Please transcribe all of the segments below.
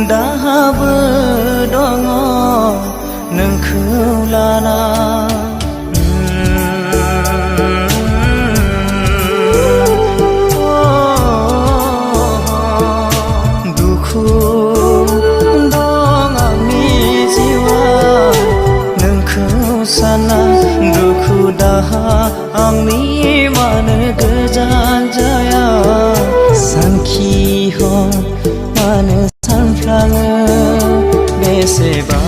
दाहाबो दङ नोंखौ लाना दुखु दं आंनि जिउआव नोंखौ साना दुखु दाहा आंनि मानो गोजान जाया सानखि मानो सानफ्लाङो बेसेबा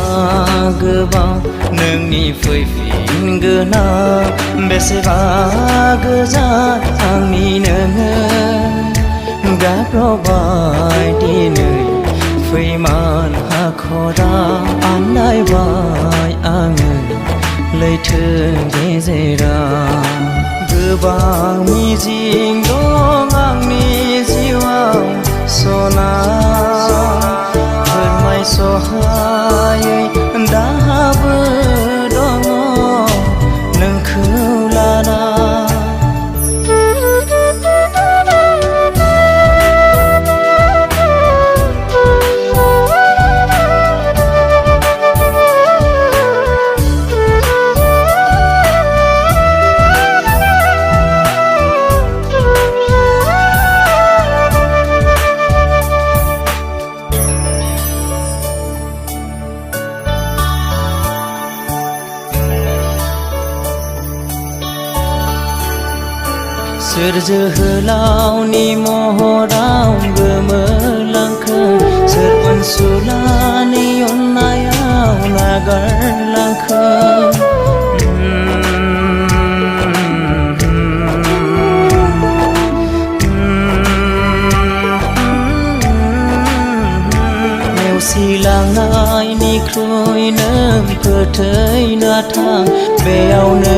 गोबां नोंनि फैफिनगोना बेसेबा गोजान आंनि नोङो गाब्रबाय दिनै फैमान हाखरा आन्दायबाय आङो लैथो गेजेराव गोबां मिजिं दं आंनि जिउआव सना फोरमायसहायै दाहाबो दङ नोंखौ लाना सोर जोहोलावनि महराव गोमोरलांखो सोर अनसुलानि अननायाव नागारलांखो नेवसिलांनायनिख्रुइ नों फोथैना थां बेयावनो